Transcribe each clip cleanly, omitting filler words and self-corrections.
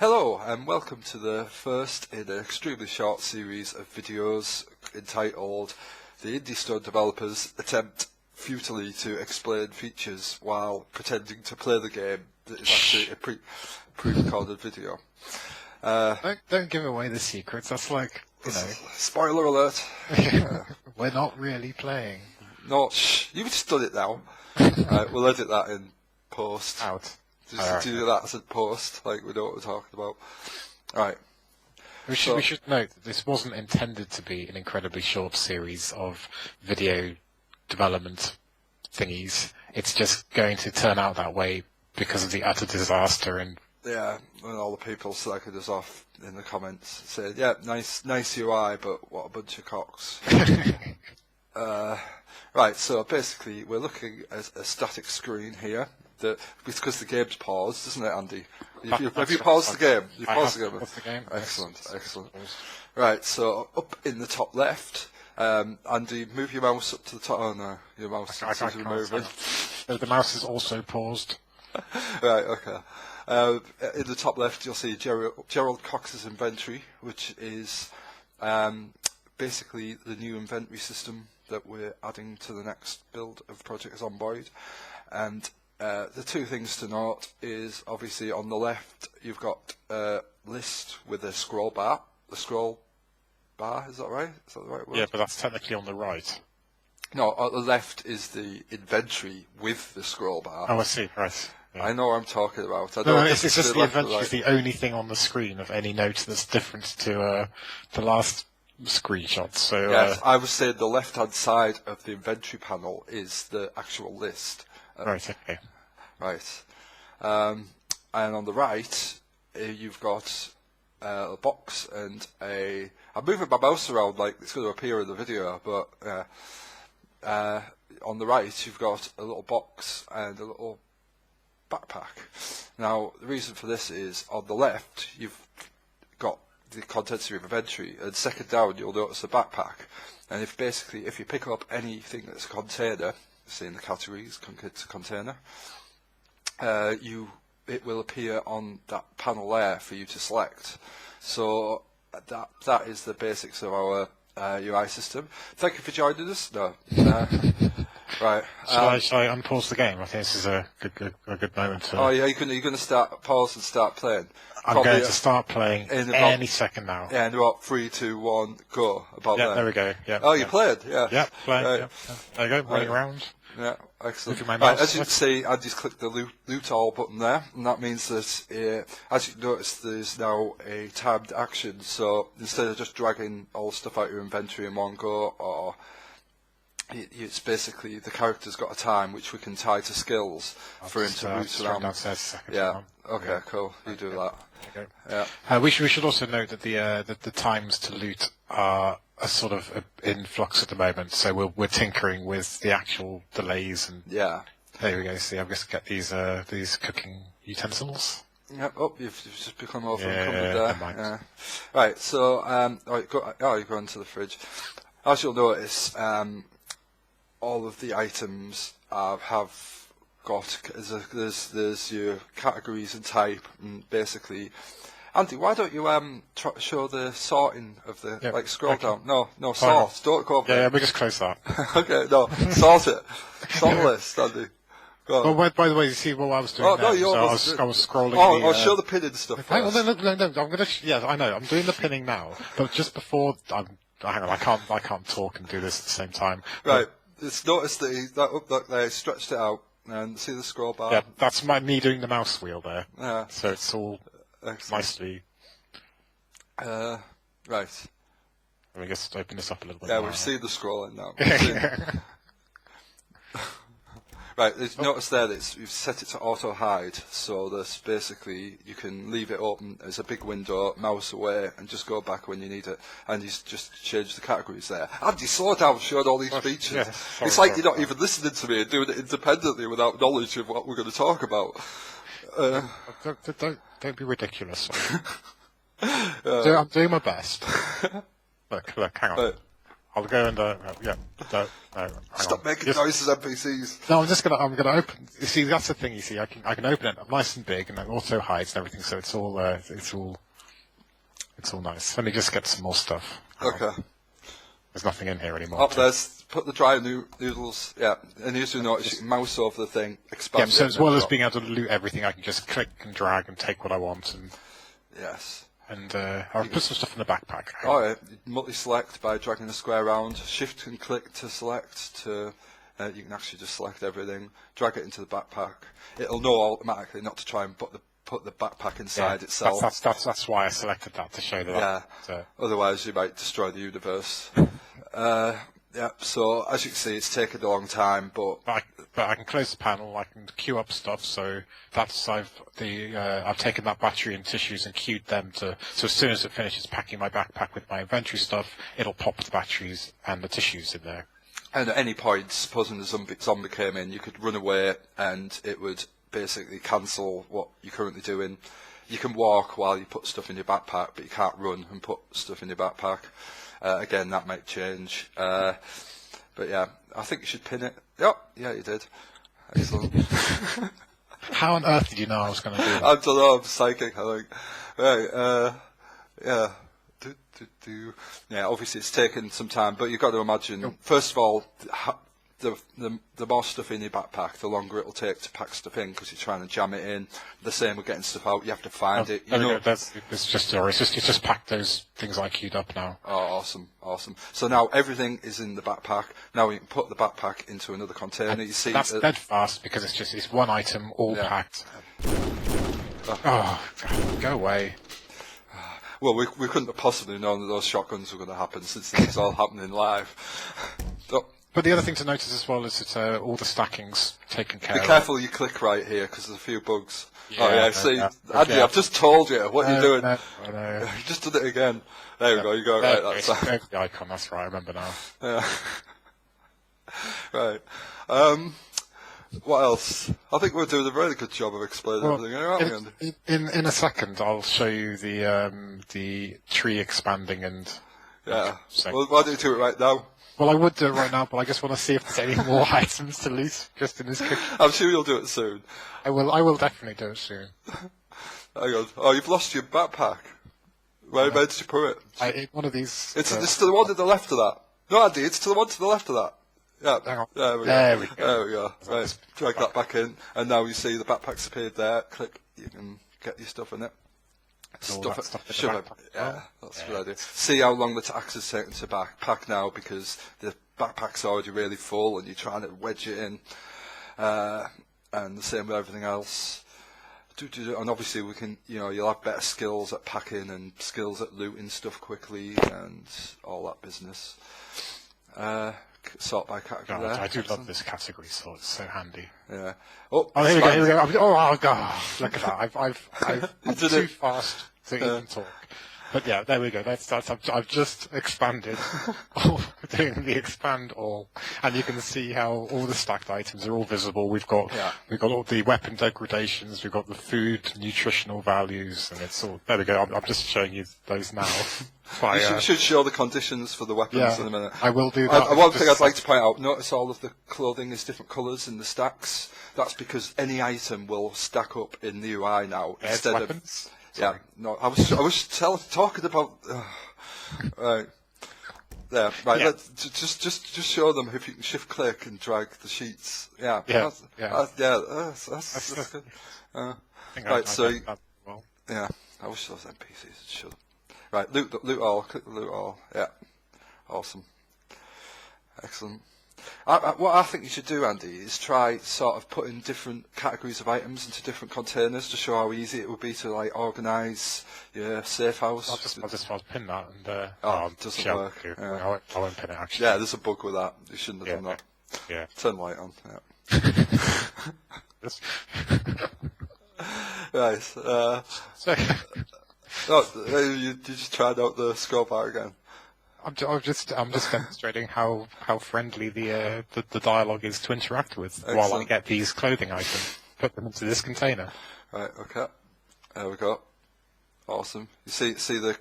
Hello and welcome to the first in an extremely short series of videos entitled The Indie Stone Developers Attempt Futilely to Explain Features While Pretending to Play the Game that is actually a pre-recorded video. Don't give away the secrets, that's like, you know... Spoiler alert! We're not really playing. No, shh, you've just done it now. Right, we'll edit that in post. Out. Just do that as a post, like we know what we're talking about. Right. We should note that this wasn't intended to be an incredibly short series of video development thingies. It's just going to turn out that way because of the utter disaster and... Yeah, and all the people slacking us off in the comments saying, yeah, nice UI, but what a bunch of cocks. Right, so basically we're looking at a static screen here. Because the game's paused, isn't it, Andy? Have you paused the game? You paused the game. Excellent, excellent. Right, so up in the top left, Andy, move your mouse up to the top. Oh no, your mouse is moving. The mouse is also paused. Right, okay. In the top left, you'll see Gerald Cox's inventory, which is basically the new inventory system that we're adding to the next build of Project Zomboid. And the two things to note is obviously on the left you've got a list with a scroll bar. The scroll bar, is that right? Is that the right word? Yeah, but that's technically on the right. No, on the left is the inventory with the scroll bar. Oh, I see, right. Yeah. I know what I'm talking about. It's just the inventory is the only thing on the screen of any note that's different to the last screenshot. So yes, I was saying the left-hand side of the inventory panel is the actual list. Right, okay. Right. And on the right, you've got a box and a... I'm moving my mouse around like it's going to appear in the video, but on the right, you've got a little box and a little backpack. Now, the reason for this is on the left, you've got the contents of your inventory, and second down, you'll notice the backpack. And if you pick up anything that's a container, say in the categories, container, it will appear on that panel there for you to select. So that is the basics of our UI system. Thank you for joining us. No, right. Shall I unpause the game? I think this is a good moment to... Oh yeah, you're going to pause and start playing. I'm going to start playing any second now. Yeah, in about 3, 2, 1, go. There we go. Yeah. Oh, you played? Yeah. Yeah, playing. Right. Yeah. There you go, running around. Yeah, excellent. Right, as you can see, Andy's clicked the loot all button there, and that means that, as you can notice, there's now a tabbed action. So instead of just dragging all stuff out of your inventory in one go, or it's basically the character's got a time which we can tie to skills for him to root around. Yeah. Okay. Cool. You do that. Okay. Yeah. We should also note that the times to loot are sort of in flux at the moment, so we're tinkering with the actual delays and yeah. There we go. See, I'm going to get these cooking utensils. Yep. Oh, you've just become over encumbered there. Yeah. Right. So, you go into the fridge. As you'll notice, all of the items have got there's your categories and type, and basically. Andy, why don't you show the sorting of the scroll down? No, sort. Don't go over there. Yeah, we just close that. Okay, no, sort it. Sort the list, Andy. Go on. Well, by the way, you see what I was doing? I was scrolling. Oh, show the pinning stuff. Hang on, no. I'm gonna. Yeah, I know. I'm doing the pinning now, but just before hang on, I can't talk and do this at the same time. Right. Just notice that up there, stretched it out, and see the scroll bar. Yeah, that's me doing the mouse wheel there. Yeah. So it's all. Excellent. Nicely. Right. Let me just open this up a little bit. Yeah, more. we've seen the scrolling now. Right, notice there that you've set it to auto hide, so this basically you can leave it open as a big window, mouse away, and just go back when you need it. And he's just changed the categories there. Andy, slow down, showing all these features. Yeah, it's like you're not even listening to me and doing it independently without knowledge of what we're going to talk about. Don't be ridiculous. I'm doing my best. Look, hang on. I'll go and yeah. No, hang Stop on. making noises, NPCs. No, I'm gonna open. You see, that's the thing. You see, I can open it nice and big, and it auto hides and everything, so it's all nice. Let me just get some more stuff. Okay. There's nothing in here anymore. Up there's put the dry noodles. Yeah, and you notice you can mouse over the thing, expand. Yeah, so as well as being able to loot everything, I can just click and drag and take what I want, and yes. And I'll put some stuff in the backpack. Oh yeah, multi-select by dragging the square around. Shift and click to select. You can actually just select everything. Drag it into the backpack. It'll know automatically not to try and put the backpack inside itself. That's why I selected that, to show that. Yeah. Otherwise, you might destroy the universe. Yeah. So as you can see, it's taken a long time, but I can close the panel. I can queue up stuff. So that's I've taken that battery and tissues and queued them to. So as soon as it finishes packing my backpack with my inventory stuff, it'll pop the batteries and the tissues in there. And at any point, supposing the zombie came in, you could run away, and it would basically cancel what you're currently doing. You can walk while you put stuff in your backpack, but you can't run and put stuff in your backpack. Again, that might change. But yeah, I think you should pin it. Yep, yeah, you did. Excellent. How on earth did you know I was going to do that? I don't know, I'm psychic, I think. Right, yeah. Yeah, obviously it's taken some time, but you've got to imagine, first of all, the more stuff in your backpack, the longer it'll take to pack stuff in, because you're trying to jam it in. The same with getting stuff out, you have to find it. It's just packed those things I queued up now. Oh, awesome. So now everything is in the backpack. Now you can put the backpack into another container. You see, that's dead fast, because it's one item, all packed. Oh, go away. Well, we couldn't have possibly known that those shotguns were going to happen, since this is all happening live. But the other thing to notice as well is that all the stacking's taken care of. Be careful you click right here, because there's a few bugs. Yeah, see, Andy, I've just told you what you're doing. No. You just did it again. There we go, you got it right. That's the icon, that's right, I remember now. Yeah. Right. What else? I think we're doing a really good job of explaining everything, aren't we? In a second, I'll show you the tree expanding and... Yeah. Well, why don't you do it right now? Well, I would do it right now, but I just want to see if there's any more items to loot just in this cookie. I'm sure you'll do it soon. I will definitely do it soon. Hang on. Oh, you've lost your backpack. Where did you put it? One of these... It's to the one to the left of that. No, Andy, it's to the one to the left of that. Yeah, hang on. There we go. There we go. Right, drag that back in, and now you see the backpack's appeared there. Click, you can get your stuff in it. Yeah, that's a good idea. See how long the tax is taken to backpack now, because the backpack's already really full, and you're trying to wedge it in. And the same with everything else. And obviously we can, you'll have better skills at packing and skills at looting stuff quickly and all that business. Sort by category there. I do love this category sort, it's so handy. Yeah. Oh, here we go. Oh, God. Look at that. I'm too fast to even talk. But yeah, there we go. I've just expanded, doing the expand all, and you can see how all the stacked items are all visible. We've got all the weapon degradations, we've got the food, nutritional values, and it's all. There we go. I'm just showing you those now. You should show the conditions for the weapons in a minute. I will do that. One thing I'd like to point out: notice all of the clothing is different colours in the stacks. That's because any item will stack up in the UI now instead weapons? of. Sorry. Yeah, no, I was talking about. Right. There, right. Yeah. Just show them if you can shift click and drag the sheets. Yeah. That's good. Right. So. Yeah. I wish those NPCs should. Right. Loot all. Click the loot all. Yeah. Awesome. Excellent. What I think you should do, Andy, is try sort of putting different categories of items into different containers to show how easy it would be to organise your safe house. I'll just pin that and it doesn't work. Yeah. I won't pin it actually. Yeah, there's a bug with that. You shouldn't have done that. Yeah. Turn light on. Yeah. Right. You just tried out the scroll bar again. I'm just demonstrating how friendly the dialogue is to interact with. Excellent. While I get these clothing items, put them into this container. Right. Okay. There we go. Awesome. Awesome. You see the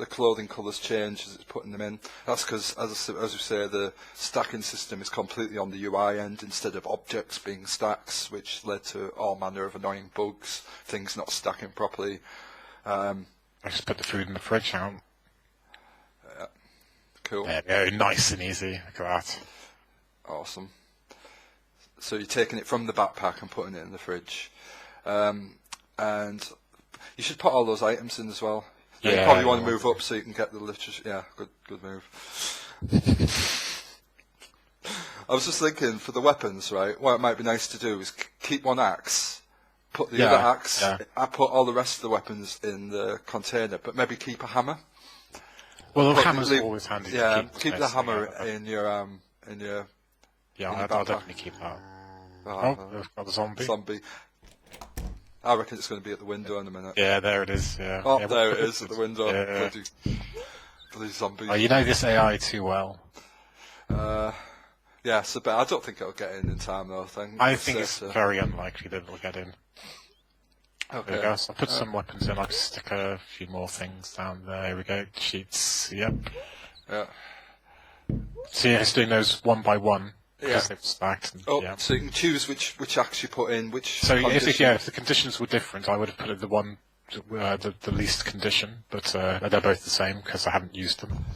clothing colours change as it's putting them in. That's because, as we say, the stacking system is completely on the UI end instead of objects being stacks, which led to all manner of annoying bugs, things not stacking properly. I just put the food in the fridge now. Yeah. Cool. There we go, nice and easy. Look at that. Awesome. So you're taking it from the backpack and putting it in the fridge. And you should put all those items in as well. Yeah, you probably want to move up so you can get the literature. Yeah, good move. I was just thinking, for the weapons, right, what it might be nice to do is keep one axe, put the other axe, I put all the rest of the weapons in the container, but maybe keep a hammer. Well, the hammer's always handy. Yeah, keep the hammer in your Yeah, I'll definitely keep that. Oh, there's got the zombie. I reckon it's going to be at the window in a minute. Yeah, there it is. Yeah. Oh, yeah, there it is at the window. Yeah. Bloody zombies. Oh, you know this AI too well. Yeah, so but I don't think it'll get in time though. I think it's very unlikely that it'll get in. Okay. There we go. So I'll put some weapons in. I'll just stick a few more things down there. Here we go. Sheets. Yep. Yeah. So yeah, it's doing those one by one. Because they've stacked. And, so you can choose which axe you put in, which. So if the conditions were different, I would have put it the one, the least condition. But they're both the same because I haven't used them.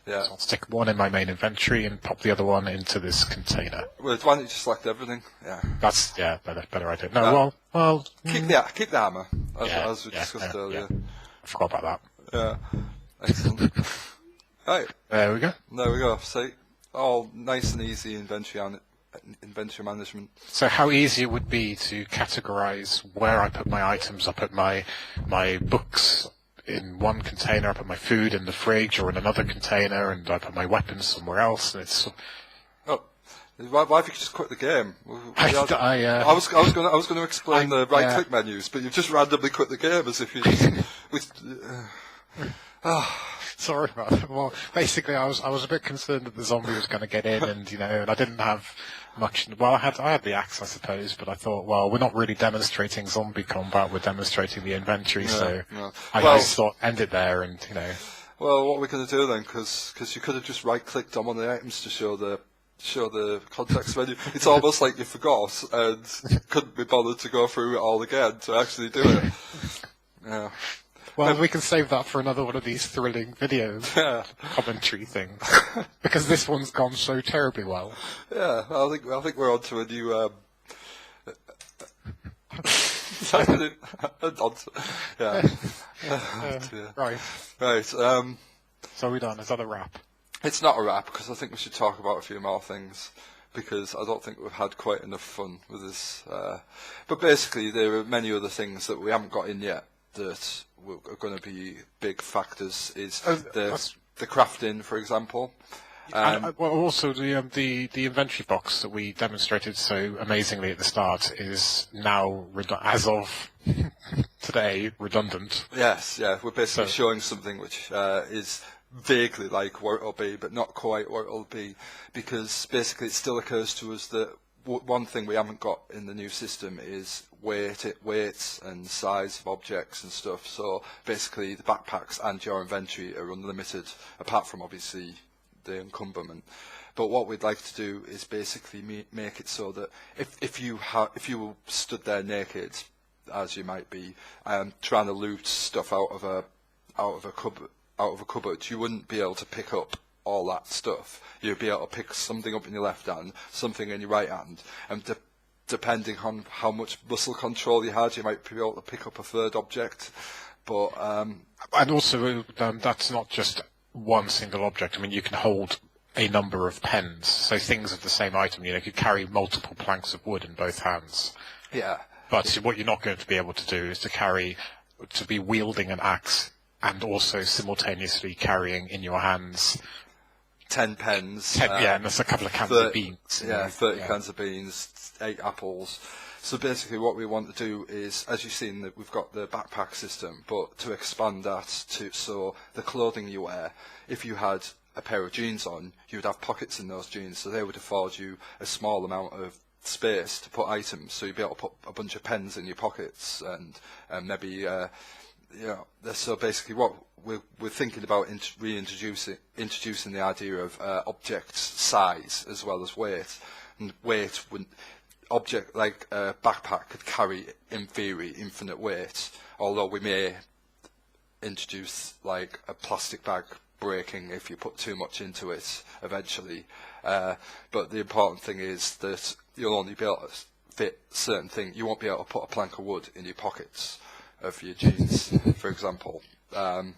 Yeah. So I'll stick one in my main inventory and pop the other one into this container. Well, why don't you just select everything? Yeah. That's better idea. No, well. Keep the hammer as we discussed earlier. Yeah. I forgot about that. Yeah. Excellent. Right. There we go. There we go. See. All nice and easy inventory management. So how easy it would be to categorize where I put my items. I put my books in one container, I put my food in the fridge or in another container, and I put my weapons somewhere else. And it's why have you just quit the game? I was going to explain the right click menus, but you've just randomly quit the game as if you just. Sorry about that. Well, basically, I was a bit concerned that the zombie was going to get in, and and I didn't have much. Well, I had the axe, I suppose, but I thought, well, we're not really demonstrating zombie combat; we're demonstrating the inventory. I just thought end it there, and Well, what are we going to do then? Because you could have just right-clicked on one of the items to show the context menu. It's almost like you forgot and couldn't be bothered to go through it all again to actually do it. Yeah. Well, we can save that for another one of these thrilling video commentary things, because this one's gone so terribly well. Yeah, I think we're on to a new. Right. So we're done. Is that a wrap? It's not a wrap because I think we should talk about a few more things. Because I don't think we've had quite enough fun with this. But basically, there are many other things that we haven't got in yet that are going to be big factors. Is the crafting, for example. And also the inventory box that we demonstrated so amazingly at the start is now, as of today, redundant. Yes, yeah, we're basically showing something which is vaguely like what it'll be, but not quite what it'll be, because basically it still occurs to us that one thing we haven't got in the new system is weights and size of objects and stuff. So basically the backpacks and your inventory are unlimited, apart from obviously the encumberment. But what we'd like to do is basically make it so that if you were stood there naked, as you might be, trying to loot stuff out of a cupboard, you wouldn't be able to pick up all that stuff. You'd be able to pick something up in your left hand, something in your right hand, and depending on how much muscle control you had, you might be able to pick up a third object. But and also that's not just one single object. I mean, you can hold a number of pens, so things of the same item. You could carry multiple planks of wood in both hands. Yeah. But what you're not going to be able to do is to be wielding an axe and also simultaneously carrying in your hands 10 pens. And there's a couple of cans of beans. Yeah, 30 cans of beans, 8 apples. So basically what we want to do is, as you've seen, that we've got the backpack system, but to expand that so the clothing you wear, if you had a pair of jeans on, you would have pockets in those jeans, so they would afford you a small amount of space to put items, so you'd be able to put a bunch of pens in your pockets and maybe so basically what we're thinking about introducing the idea of object size as well as weight. And weight, object like a backpack could carry, in theory, infinite weight, although we may introduce like a plastic bag breaking if you put too much into it eventually. But the important thing is that you'll only be able to fit certain things. You won't be able to put a plank of wood in your pockets of your jeans, for example. And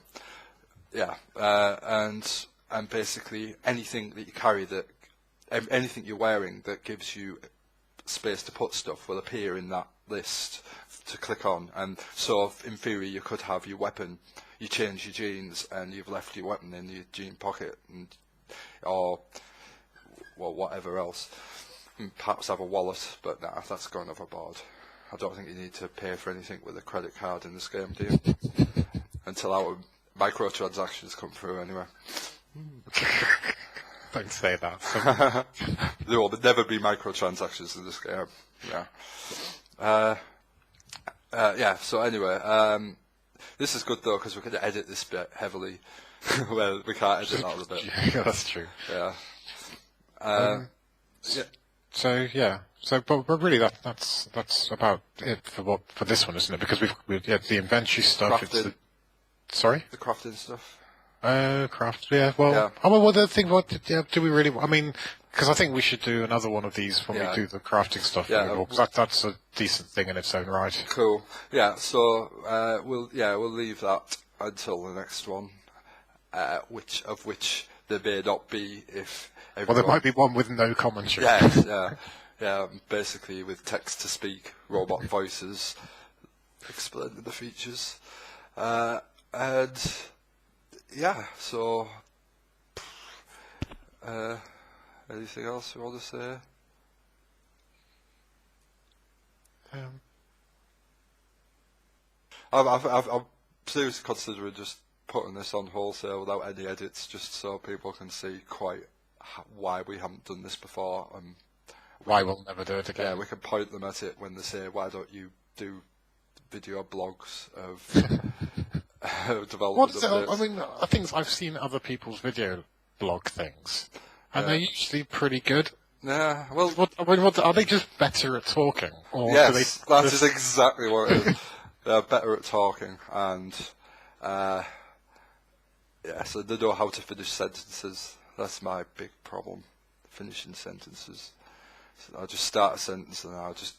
basically anything that you carry, anything you're wearing that gives you space to put stuff will appear in that list to click on. And so in theory you could have your weapon, you change your jeans and you've left your weapon in your jean pocket, or whatever else. And perhaps have a wallet, but nah, that's going overboard. I don't think you need to pay for anything with a credit card in this game, do you? Until our microtransactions come through, anyway. Don't say that. There will never be microtransactions in this game. Yeah. So anyway, this is good though because we can edit this bit heavily. Well, we can't edit that other bit. Yeah, that's true. Yeah. Yeah. But really, that's about it for this one, isn't it? Because we've the inventory stuff. Crafting. Sorry. The crafting stuff. Craft. Yeah. Well, Yeah. The thing. Do we really? I mean, because I think we should do another one of these when we do the crafting stuff. Yeah. Because that's a decent thing in its own right. Cool. Yeah. So we'll leave that until the next one, which there may not be if. Well, there might be one with no commentary. Yeah. Basically, with text to speak, robot voices, explaining the features, and yeah. So, anything else you want to say? I'm seriously considering just putting this on wholesale without any edits, just so people can see quite why we haven't done this before, and why we'll never do it again. Yeah, we can point them at it when they say, "Why don't you do video blogs of development?" I mean, I think I've seen other people's video blog things, and they're usually pretty good. Yeah, well, what are they just better at talking? Or yes, that is exactly what it is. They're better at talking, and so they know how to finish sentences. That's my big problem, finishing sentences. So I'll just start a sentence and I'll just,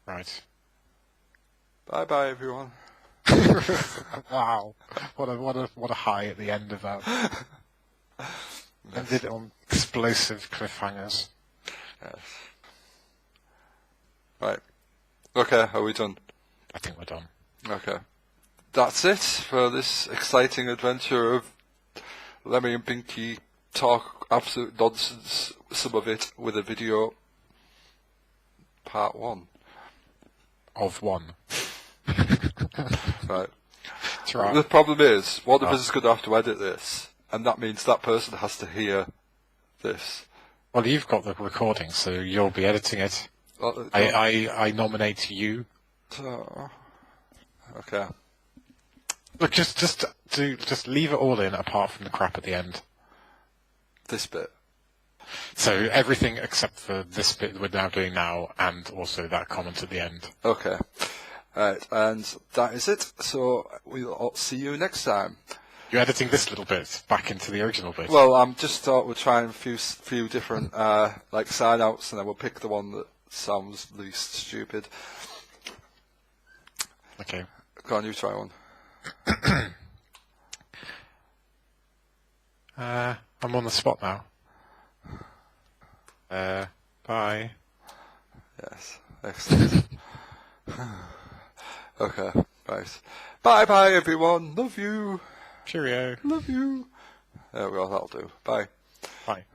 Right. Bye, everyone. Wow, what a high at the end of that. Ended on explosive cliffhangers. Yes. Right. Okay, are we done? I think we're done. Okay. That's it for this exciting adventure of Lemmy and Binky talk absolute nonsense, some of it with a video. Part 1. Of 1. Right. That's right. The problem is, one of us is going to have to edit this, and that means that person has to hear this. Well, you've got the recording, so you'll be editing it. I nominate you. Okay. Look, just leave it all in, apart from the crap at the end. This bit. So everything except for this bit we're now doing now, and also that comment at the end. Okay. Right, and that is it. So we'll see you next time. You're editing this little bit back into the original bit. Well, I'm just thought we're trying a few different like sign outs, and then we'll pick the one that sounds least stupid. Okay. Go on, you try one. I'm on the spot now. Bye. Yes, excellent. Okay, right. Bye, everyone. Love you. Cheerio. Love you. There we go, that'll do. Bye. Bye.